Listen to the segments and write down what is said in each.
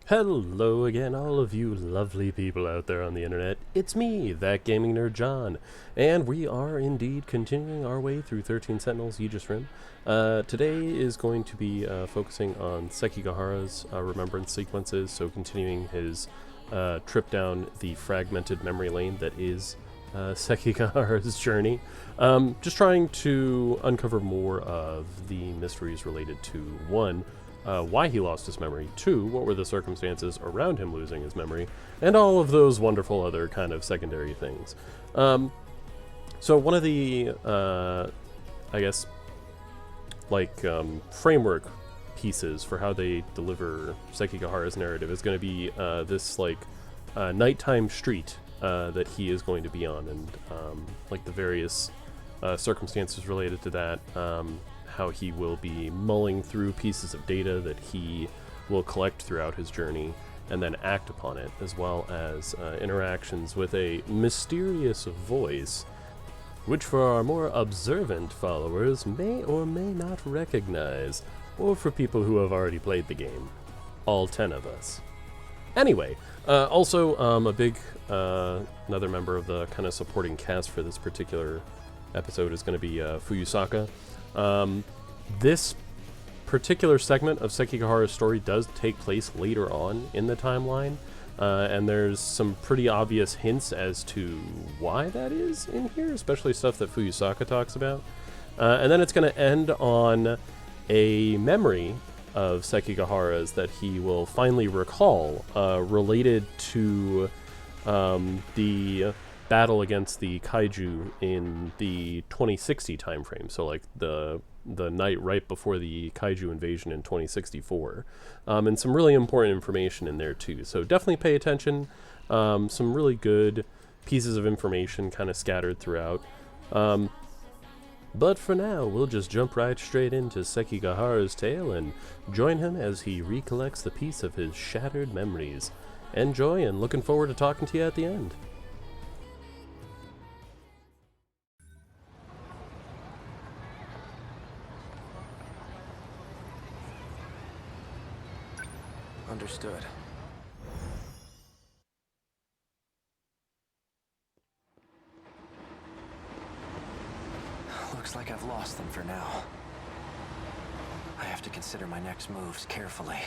Hello again, all of you lovely people out there on the internet. It's me, that gaming nerd John, and we are indeed continuing our way through 13 Sentinels, Aegis Rim. Today is going to be focusing on Sekigahara's remembrance sequences, so continuing his trip down the fragmented memory lane that is Sekigahara's journey. Just trying to uncover more of the mysteries related to, one, why he lost his memory, two, what were the circumstances around him losing his memory, and all of those wonderful other kind of secondary things. So one of the, I guess, framework pieces for how they deliver Sekigahara's narrative is going to be this, nighttime street that he is going to be on, and, the various circumstances related to that, how he will be mulling through pieces of data that he will collect throughout his journey and then act upon it, as well as interactions with a mysterious voice, which for our more observant followers may or may not recognize, or for people who have already played the game. All 10 of us. Anyway, also a big, another member of the kind of supporting cast for this particular episode is going to be Fuyusaka. This particular segment of Sekigahara's story does take place later on in the timeline, and there's some pretty obvious hints as to why that is in here, especially stuff that Fuyusaka talks about. And then it's going to end on a memory of Sekigahara's that he will finally recall, related to the battle against the kaiju in the 2060 timeframe, so the night right before the kaiju invasion in 2064, and some really important information in there too, so definitely pay attention. Some really good pieces of information kind of scattered throughout, but for now we'll just jump right straight into Sekigahara's tale and join him as he recollects the piece of his shattered memories. Enjoy, and looking forward to talking to you at the end. Understood. Looks like I've lost them for now. I have to consider my next moves carefully.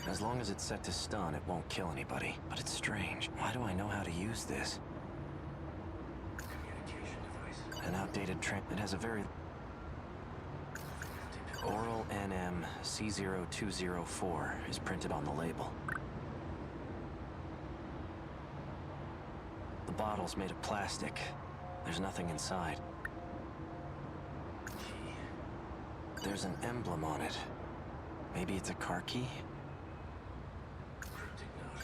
As long as it's set to stun, it won't kill anybody. But it's strange. Why do I know how to use this? An outdated it has a very... Oral NM C0204 is printed on the label. The bottle's made of plastic. There's nothing inside. There's an emblem on it. Maybe it's a car key?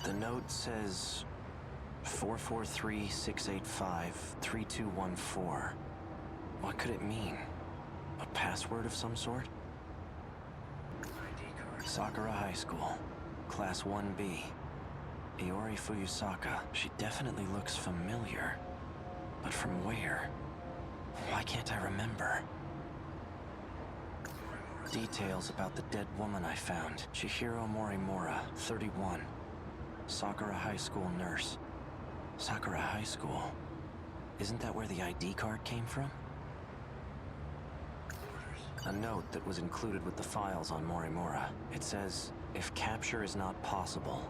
The note says 443-685-3214. What could it mean? A password of some sort? Sakura High School, Class 1B. Iori Fuyusaka. She definitely looks familiar. But from where? Why can't I remember? Details about the dead woman I found. Chihiro Morimura, 31. Sakura High School nurse. Sakura High School? Isn't that where the ID card came from? A note that was included with the files on Morimura. It says, if capture is not possible,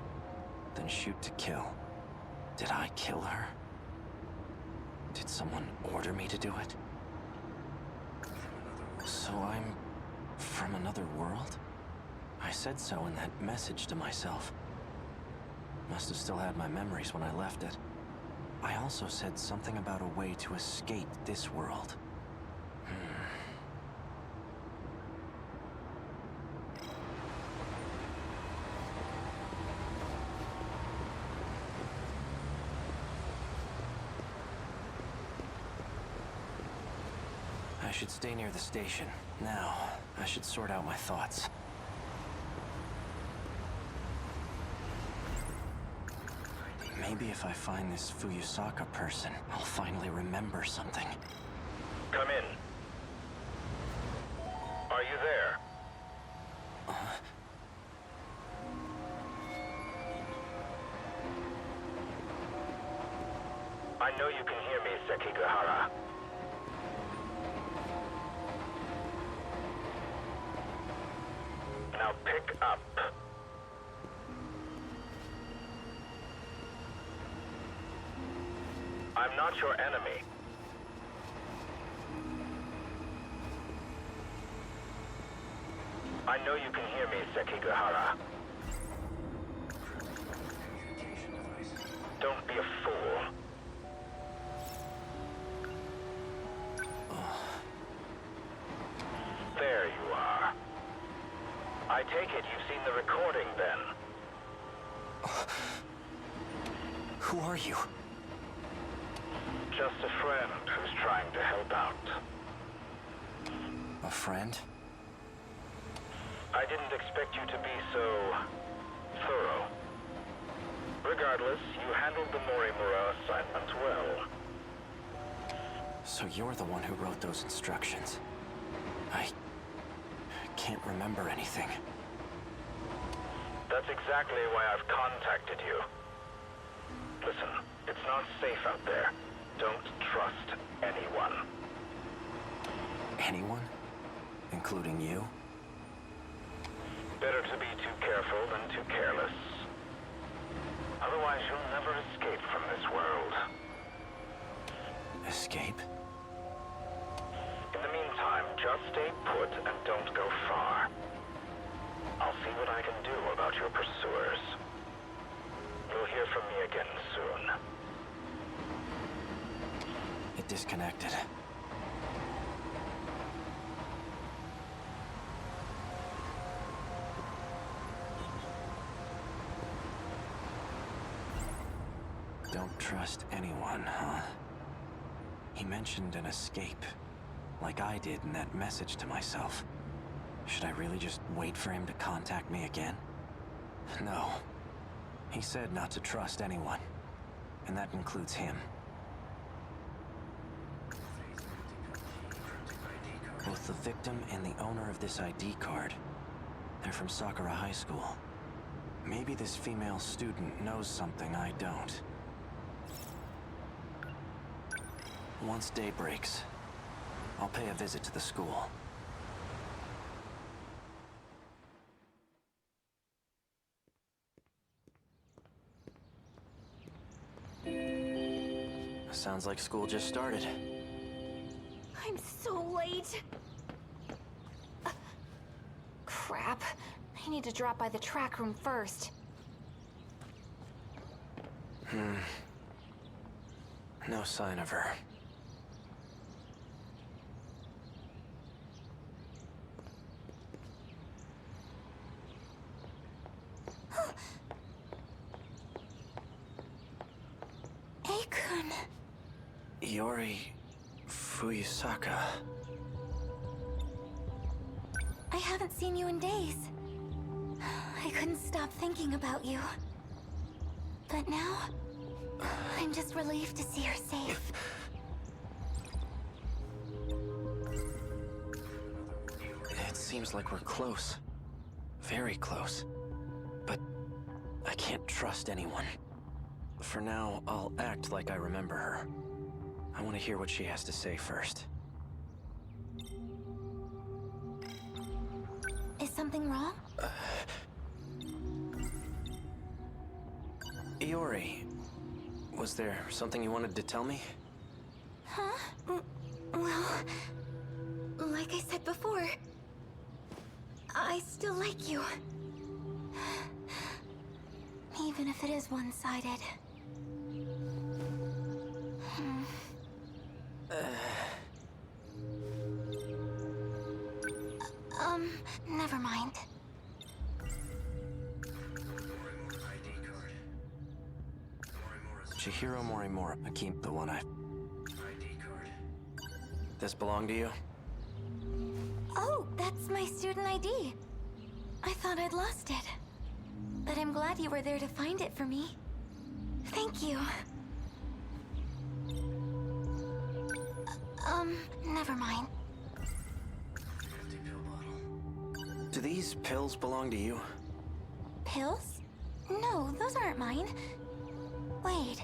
then shoot to kill. Did I kill her? Did someone order me to do it? So I'm from another world? I said so in that message to myself. Must have still had my memories when I left it. I also said something about a way to escape this world. I should stay near the station. Now, I should sort out my thoughts. Maybe if I find this Fuyusaka person, I'll finally remember something. Come in. Are you there? I know you can hear me, Sekigahara. Now pick up. I'm not your enemy. I know you can hear me, Sekigahara. Don't be a fool. There you are. I take it you've seen the recording then. Who are you? Just a friend who's trying to help out. A friend? I didn't expect you to be so thorough. Regardless, you handled the Morimura assignment well. So you're the one who wrote those instructions. I can't remember anything. That's exactly why I've contacted you. Listen, it's not safe out there. Don't trust anyone. Anyone? Including you? Better to be too careful than too careless. Otherwise, you'll never escape from this world. Escape? In the meantime, just stay put and don't go far. I'll see what I can do about your pursuers. You'll hear from me again soon. It disconnected. Don't trust anyone, huh? He mentioned an escape, like I did in that message to myself. Should I really just wait for him to contact me again? No. He said not to trust anyone, and that includes him. Both the victim and the owner of this ID card, they're from Sakura High School. Maybe this female student knows something I don't. Once day breaks, I'll pay a visit to the school. Sounds like school just started. I'm so late. Crap. I need to drop by the track room first. No sign of her. Akun. Yori Fuyusaka. I haven't seen you in days. I couldn't stop thinking about you. But now, I'm just relieved to see her safe. It seems like we're close. Very close. But I can't trust anyone. For now, I'll act like I remember her. I want to hear what she has to say first. Is something wrong? Iori, was there something you wanted to tell me? Huh? Well, like I said before, I still like you. Even if it is one-sided. Never mind. Chihiro Morimura, Akim, the one I... This belong to you? Oh, that's my student ID. I thought I'd lost it. But I'm glad you were there to find it for me. Thank you. Never mind. Do these pills belong to you? Pills? No, those aren't mine. Wait,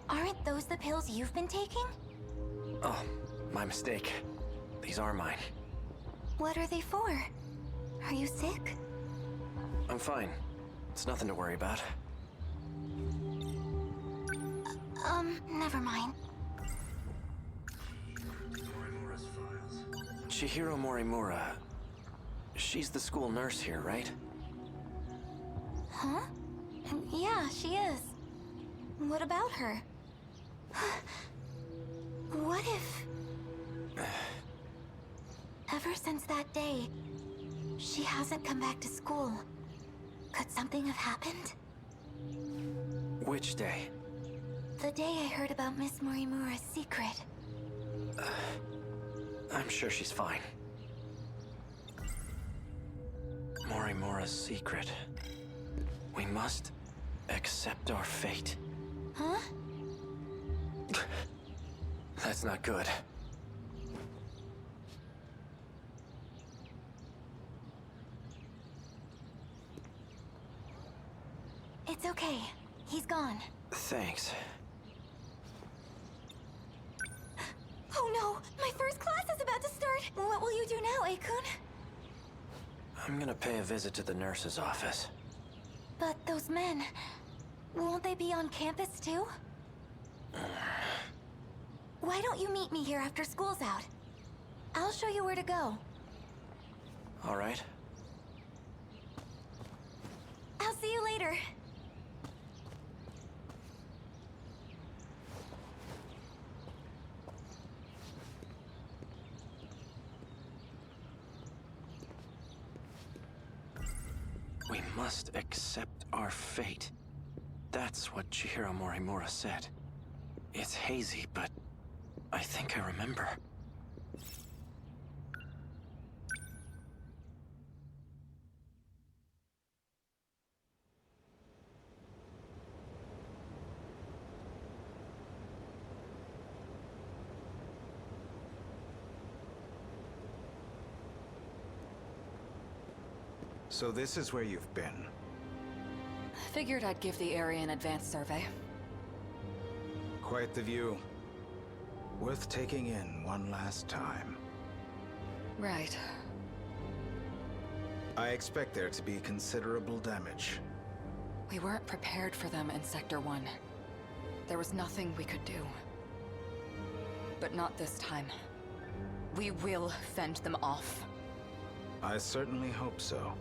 aren't those the pills you've been taking? Oh, my mistake. These are mine. What are they for? Are you sick? I'm fine. It's nothing to worry about. Never mind. Chihiro Morimura. She's the school nurse here, right? Huh? Yeah, she is. What about her? What if... Ever since that day, she hasn't come back to school. Could something have happened? Which day? The day I heard about Miss Morimura's secret. I'm sure she's fine. Morimura's secret. We must accept our fate. Huh? That's not good. It's okay. He's gone. Thanks. Oh no! My first class is about to start! What will you do now, Akun? I'm gonna pay a visit to the nurse's office. But those men... Won't they be on campus too? Why don't you meet me here after school's out? I'll show you where to go. All right. I'll see you later. We must accept our fate. That's what Chihiro Morimura said. It's hazy, but I think I remember. So this is where you've been. Figured I'd give the area an advanced survey. Quite the view. Worth taking in one last time. Right. I expect there to be considerable damage. We weren't prepared for them in Sector 1. There was nothing we could do. But not this time. We will fend them off. I certainly hope so.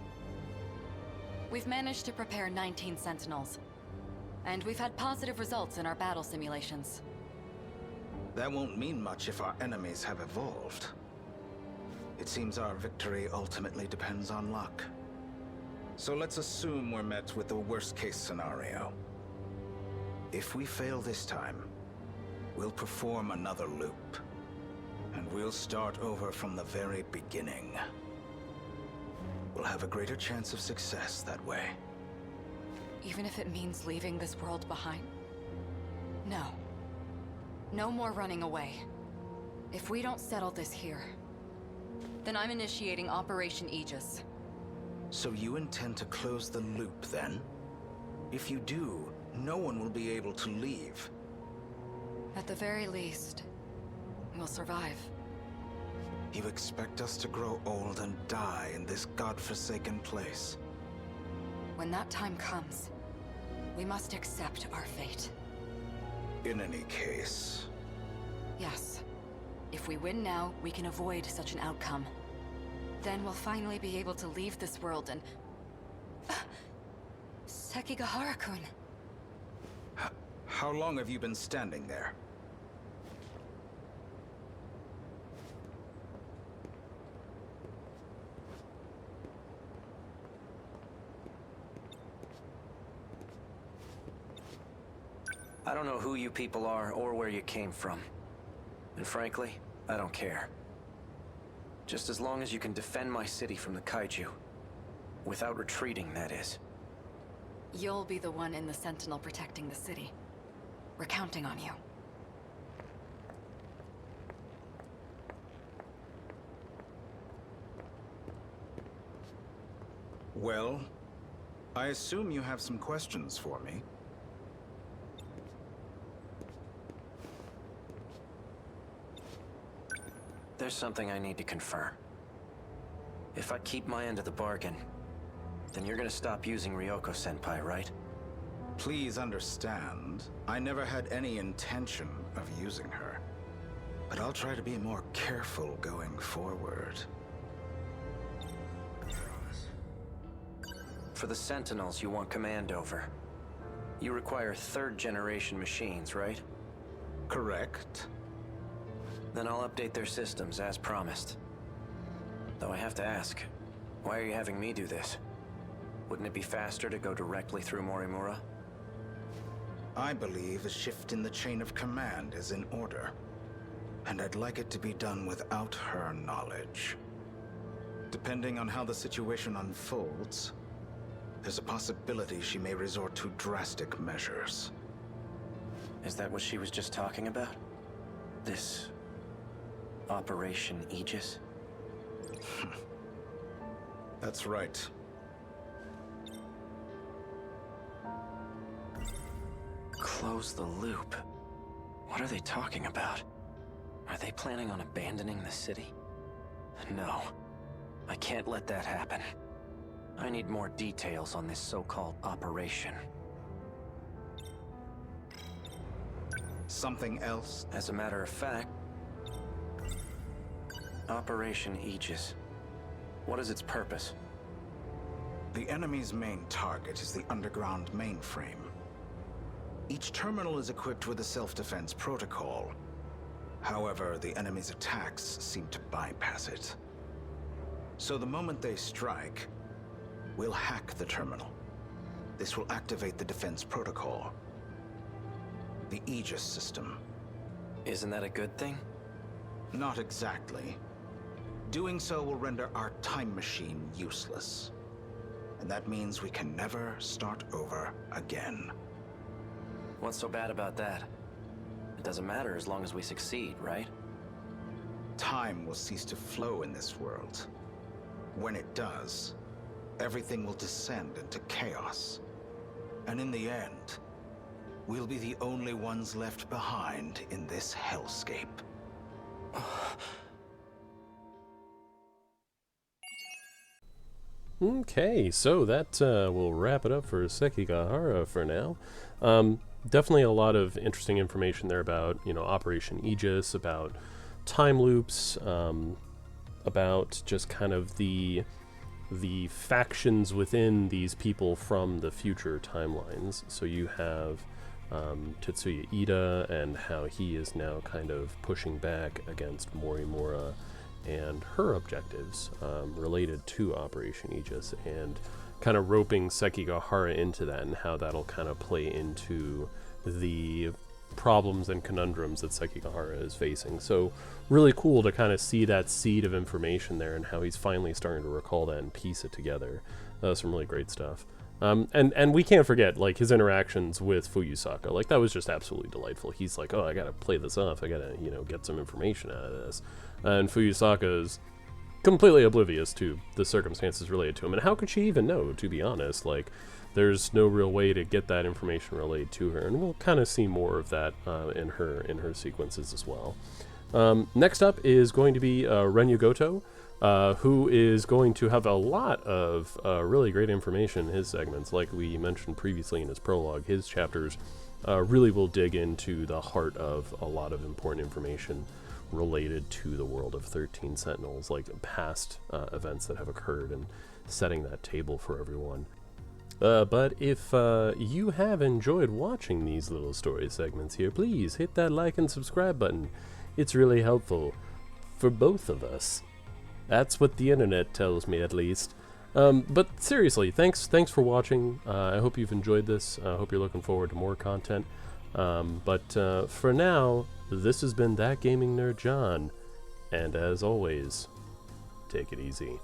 We've managed to prepare 19 Sentinels. And we've had positive results in our battle simulations. That won't mean much if our enemies have evolved. It seems our victory ultimately depends on luck. So let's assume we're met with the worst-case scenario. If we fail this time, we'll perform another loop. And we'll start over from the very beginning. We'll have a greater chance of success that way. Even if it means leaving this world behind? No. No more running away. If we don't settle this here, then I'm initiating Operation Aegis. So you intend to close the loop, then? If you do, no one will be able to leave. At the very least, we'll survive. You expect us to grow old and die in this godforsaken place? When that time comes, we must accept our fate. In any case... Yes. If we win now, we can avoid such an outcome. Then we'll finally be able to leave this world and... Sekigahara-kun. How long have you been standing there? I don't know who you people are or where you came from. And frankly, I don't care. Just as long as you can defend my city from the kaiju. Without retreating, that is. You'll be the one in the Sentinel protecting the city. We're counting on you. Well, I assume you have some questions for me. There's something I need to confirm. If I keep my end of the bargain, then you're gonna stop using Ryoko-senpai, right? Please understand, I never had any intention of using her. But I'll try to be more careful going forward. For the Sentinels you want command over, you require third-generation machines, right? Correct. Then I'll update their systems as promised. Though I have to ask, why are you having me do this? Wouldn't it be faster to go directly through Morimura? I believe a shift in the chain of command is in order. And I'd like it to be done without her knowledge. Depending on how the situation unfolds, there's a possibility she may resort to drastic measures. Is that what she was just talking about? This Operation Aegis? That's right. Close the loop. What are they talking about? Are they planning on abandoning the city? No. I can't let that happen. I need more details on this so-called operation. Something else? As a matter of fact, Operation Aegis. What is its purpose? The enemy's main target is the underground mainframe. Each terminal is equipped with a self-defense protocol. However, the enemy's attacks seem to bypass it. So the moment they strike, we'll hack the terminal. This will activate the defense protocol. The Aegis system. Isn't that a good thing? Not exactly. Doing so will render our time machine useless. And that means we can never start over again. What's so bad about that? It doesn't matter as long as we succeed, right? Time will cease to flow in this world. When it does, everything will descend into chaos. And in the end, we'll be the only ones left behind in this hellscape. Okay, so that will wrap it up for Sekigahara for now. Definitely a lot of interesting information there about, you know, Operation Aegis, about time loops, about just kind of the factions within these people from the future timelines. So you have Tetsuya Ida and how he is now kind of pushing back against Morimura and her objectives related to Operation Aegis, and kind of roping Sekigahara into that and how that'll kind of play into the problems and conundrums that Sekigahara is facing. So really cool to kind of see that seed of information there and how he's finally starting to recall that and piece it together. Some really great stuff. And we can't forget, like, his interactions with Fuyusaka. Like, that was just absolutely delightful. He's like, oh, I gotta play this off. I gotta, you know, get some information out of this. And Fuyusaka is completely oblivious to the circumstances related to him. And how could she even know, to be honest? Like, there's no real way to get that information relayed to her. And we'll kind of see more of that in her sequences as well. Next up is going to be Renyu Goto, who is going to have a lot of really great information in his segments. Like we mentioned previously in his prologue, his chapters really will dig into the heart of a lot of important information related to the world of 13 Sentinels, like past events that have occurred, and setting that table for everyone. But if you have enjoyed watching these little story segments here, please hit that like and subscribe button. It's really helpful for both of us. That's what the internet tells me, at least. But seriously, thanks for watching. I hope you've enjoyed this. I hope you're looking forward to more content. But for now, this has been That Gaming Nerd John, and as always, take it easy.